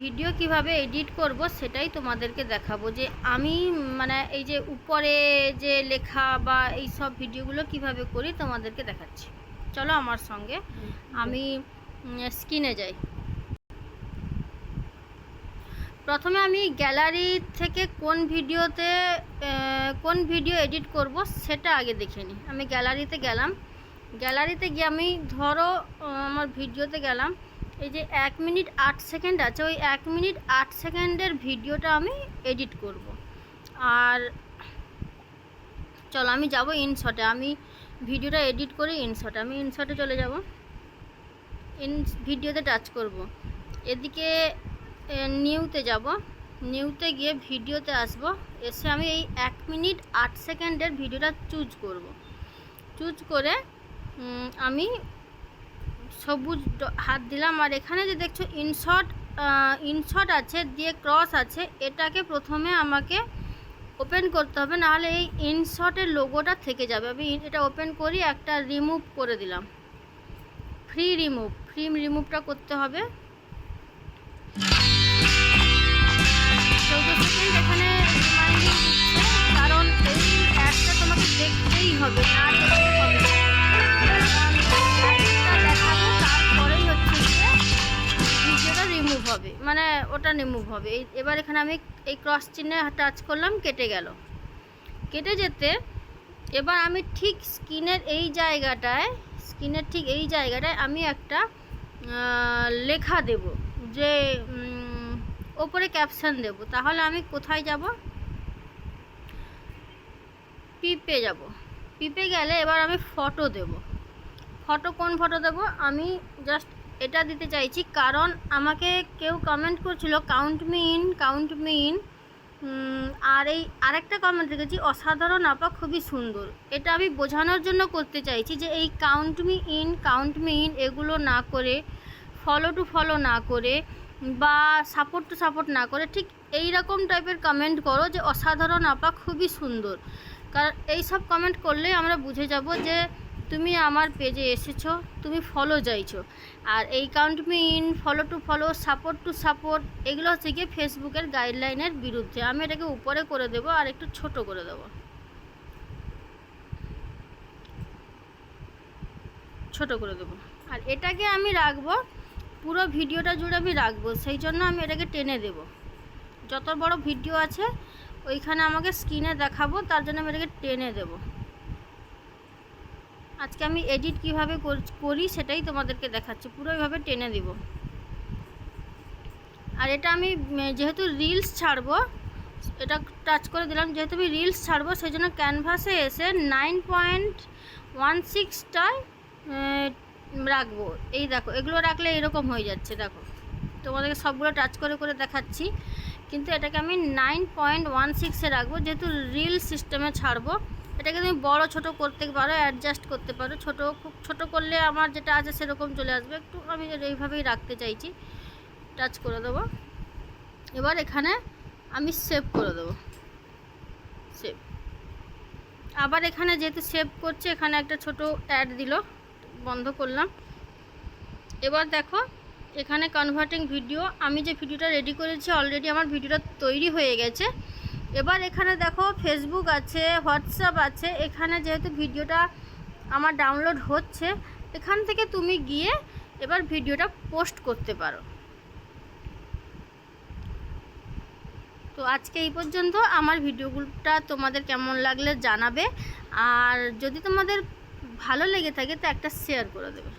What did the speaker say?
Video কিভাবে edit করব সেটাই তোমাদেরকে দেখাবো, যে আমি মানে এই যে উপরে যে লেখা বা এই সব ভিডিওগুলো কিভাবে করি তোমাদেরকে দেখাচ্ছি। চলো আমার সঙ্গে, আমি স্ক্রিনে যাই। প্রথমে আমি গ্যালারি থেকে কোন ভিডিও এডিট করব সেটা আগে দেখে নিই। আমি গ্যালারিতে গেলাম, গ্যালারিতে গিয়ে আমি ধরো আমার ভিডিওতে গেলাম, এই যে 1 মিনিট 8 সেকেন্ড আছে, ওই 1 মিনিট 8 সেকেন্ডের ভিডিওটা আমি এডিট করব। আর চলো আমি যাব ইনশটে, আমি ভিডিওটা এডিট করি ইনশটে। আমি ইনশটে চলে যাব, ভিডিওতে টাচ করব, এদিকে নিউতে যাব, নিউতে গিয়ে ভিডিওতে আসব, এসে আমি এই 1 মিনিট 8 সেকেন্ডের ভিডিওটা চুজ করব। চুজ করে আমি সবুজ হাত দিলাম, আর এখানে যে দেখছো ইনশট আছে দিয়ে ক্রস আছে, এটাকে প্রথমে আমাকে ওপেন করতে হবে, নাহলে এই ইনশটের লোগোটা থেকে যাবে। আমি এটা ওপেন করি, একটা রিমুভ করে দিলাম, ফ্রি রিমুভটা করতে হবে। 14 সেকেন্ড এখানে রিমাইন্ডিং দিচ্ছে, কারণ এই অ্যাডটা তোমাকে দেখতেই হবে, না দেখতে হবে না। দেখাবো তারপরেই হচ্ছে যে ভিডিওটা রিমুভ হবে, মানে ওটা রিমুভ হবে। এবার এখানে আমি এই ক্রস চিহ্নে টাচ করলাম, কেটে গেল। কেটে যেতে এবার আমি ঠিক স্ক্রিনের ঠিক এই জায়গাটায় আমি একটা লেখা দেব, যে ওপরে ক্যাপশন দেব। তাহলে আমি কোথায় যাব? পিপে যাব। পিপে গেলে এবার আমি ফটো দেব। কোন ফটো দেব? আমি জাস্ট এটা দিতে চাইছি, কারণ আমাকে কেউ কমেন্ট করছিল কাউন্ট মি ইন, আর এই আরেকটা কমেন্ট দেখেছি, অসাধারণ আপা, খুবই সুন্দর। এটা আমি বোঝানোর জন্য করতে চাইছি যে এই কাউন্ট মি ইন এগুলো না করে, ফলো টু ফলো না করে, বা সাপোর্ট টু সাপোর্ট না করে, ঠিক এই রকম টাইপের কমেন্ট করো যে অসাধারণ আপা, খুবই সুন্দর। কারণ এই সব কমেন্ট করলে আমরা বুঝে যাব যে তুমি আমার পেজে এসেছো, তুমি ফলো চাইছো। আর এই count me in, follow to follow, support to support, এগুলো হচ্ছে গিয়ে ফেসবুকের গাইডলাইনের বিরুদ্ধে। আমি এটাকে উপরে করে দেবো আর একটু ছোট করে দেবো, আর এটাকে আমি রাখবো পুরো ভিডিওটা জুড়ে আমি রাখবো, সেই জন্য আমি এটাকে টেনে দেব। যত বড় ভিডিও আছে ওইখানে আমাকে স্ক্রিনে দেখাবো, তার জন্য আমি এটাকে টেনে দেব। আজকে আমি এডিট কিভাবে করি সেটাই তোমাদেরকে দেখাচ্ছি, পুরো এইভাবে টেনে দেব। আর এটা আমি যেহেতু রিলস ছাড়বো, এটা টাচ করে দিলাম, যেহেতু আমি রিলস ছাড়বো সেই জন্য ক্যানভাসে এসে 9.16টায় রাখবো। এই দেখো, এগুলো রাখলে এরকম হয়ে যাচ্ছে, দেখো তোমাদেরকে সবগুলো টাচ করে করে দেখাচ্ছি, কিন্তু এটাকে আমি 9.16-এ রাখবো, যেহেতু রিল সিস্টেমে ছাড়বো। এটাকে তুমি বড় ছোট করতে পারো, অ্যাডজাস্ট করতে পারো। খুব ছোট করলে আমার যেটা আছে সেরকম চলে আসবে, একটু আমি এইভাবেই রাখতে চাইছি। টাচ করে দেবো, এবার এখানে আমি সেভ করে দেবো, সেভ। আবার এখানে যেহেতু সেভ করছে, এখানে একটা ছোট অ্যাড দিল, বন্ধ করলাম। এবার দেখো এখানে কনভার্টিং ভিডিও, আমি যে ভিডিওটা রেডি করেছি অলরেডি আমার ভিডিওটা তৈরি হয়ে গেছে। এবার এখানে দেখো ফেসবুক আছে, হোয়াটসঅ্যাপ আছে, এখানে যেহেতু ভিডিওটা আমার ডাউনলোড হচ্ছে, এখান থেকে তুমি গিয়ে এবার ভিডিওটা পোস্ট করতে পারো। তো আজকে এই পর্যন্ত। আমার ভিডিওগুলোটা তোমাদের কেমন লাগলে জানাবে, আর যদি তোমাদের ভালো লেগে থাকে তো একটা শেয়ার করে দেবে।